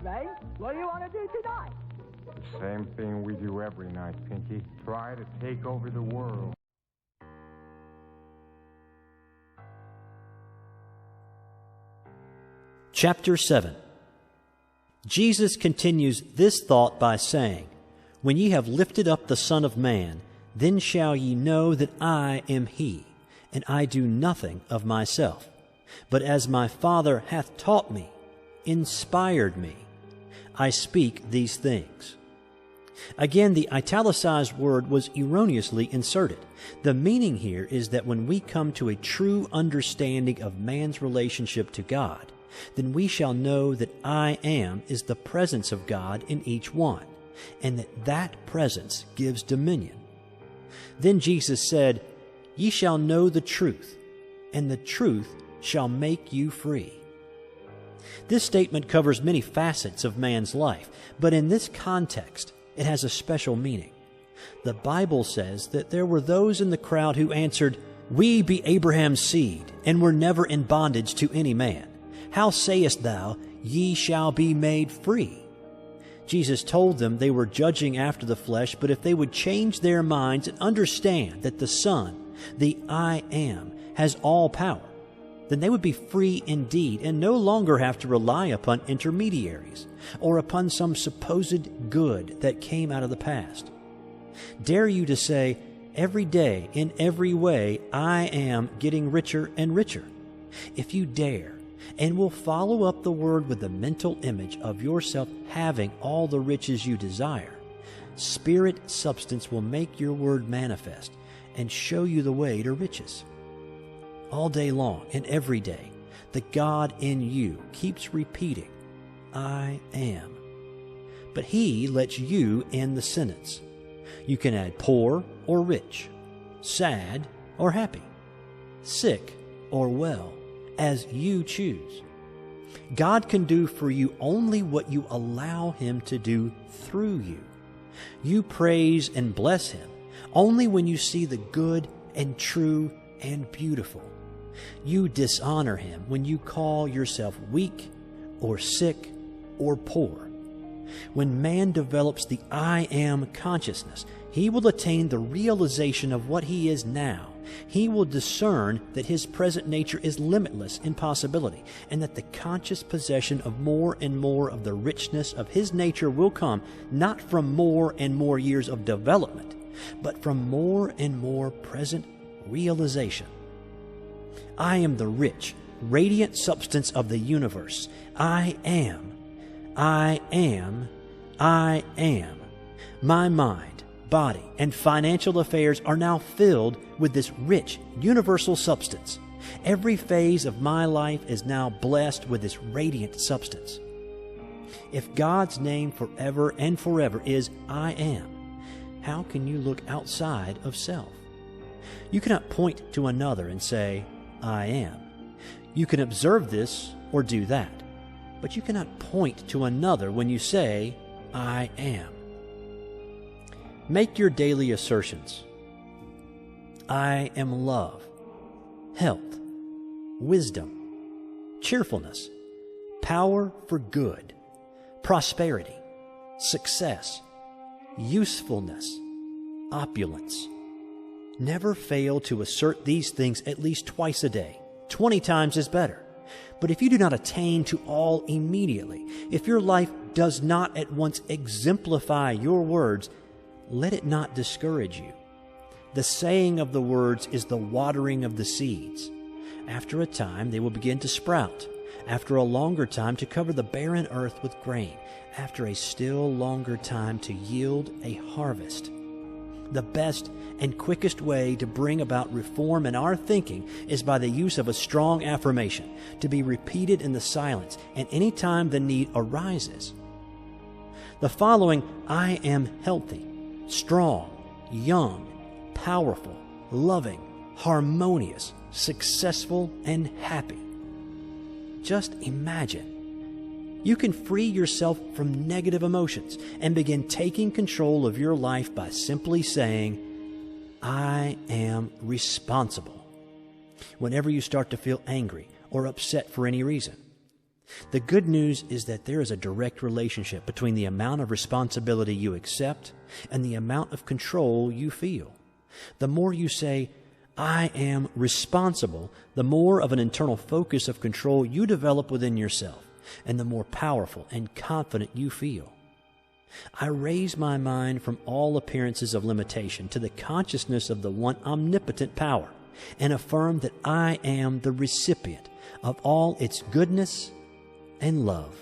Ray. What do you want to do tonight? The same thing we do every night, Pinky. Try to take over the world. Chapter 7. Jesus continues this thought by saying, When ye have lifted up the Son of Man, then shall ye know that I am he, and I do nothing of myself, but as my Father hath taught me, inspired me, I speak these things. Again, the italicized word was erroneously inserted. The meaning here is that when we come to a true understanding of man's relationship to God, then we shall know that I am is the presence of God in each one, and that presence gives dominion. Then Jesus said, Ye shall know the truth, and the truth shall make you free. This statement covers many facets of man's life, but in this context, it has a special meaning. The Bible says that there were those in the crowd who answered, We be Abraham's seed, and were never in bondage to any man. How sayest thou, Ye shall be made free? Jesus told them they were judging after the flesh, but if they would change their minds and understand that the Son, the I Am, has all power, then they would be free indeed and no longer have to rely upon intermediaries or upon some supposed good that came out of the past. Dare you to say, every day, in every way, I am getting richer and richer. If you dare, and will follow up the word with the mental image of yourself having all the riches you desire, spirit substance will make your word manifest and show you the way to riches. All day long and every day, the God in you keeps repeating, I am. But He lets you in the sentence. You can add poor or rich, sad or happy, sick or well, as you choose. God can do for you only what you allow Him to do through you. You praise and bless Him only when you see the good and true and beautiful. You dishonor Him when you call yourself weak or sick or poor. When man develops the I am consciousness, he will attain the realization of what he is now. He will discern that his present nature is limitless in possibility, and that the conscious possession of more and more of the richness of his nature will come not from more and more years of development, but from more and more present realization. I am the rich, radiant substance of the universe. I am. I am. I am. My mind, body, and financial affairs are now filled with this rich, universal substance. Every phase of my life is now blessed with this radiant substance. If God's name forever and forever is I am, how can you look outside of self? You cannot point to another and say, I am. You can observe this or do that, but you cannot point to another when you say, I am. Make your daily assertions. I am love, health, wisdom, cheerfulness, power for good, prosperity, success, usefulness, opulence. Never fail to assert these things at least twice a day. 20 times is better. But if you do not attain to all immediately, if your life does not at once exemplify your words, let it not discourage you. The saying of the words is the watering of the seeds. After a time they will begin to sprout. After a longer time to cover the barren earth with grain. After a still longer time to yield a harvest. The best and quickest way to bring about reform in our thinking is by the use of a strong affirmation, to be repeated in the silence and any time the need arises. The following I am healthy, strong, young, powerful, loving, harmonious, successful, and happy. Just imagine. You can free yourself from negative emotions and begin taking control of your life by simply saying, I am responsible. Whenever you start to feel angry or upset for any reason, The good news is that there is a direct relationship between the amount of responsibility you accept and the amount of control you feel. The more you say, I am responsible, the more of an internal focus of control you develop within yourself, and the more powerful and confident you feel. I raise my mind from all appearances of limitation to the consciousness of the one omnipotent power, and affirm that I am the recipient of all its goodness and love.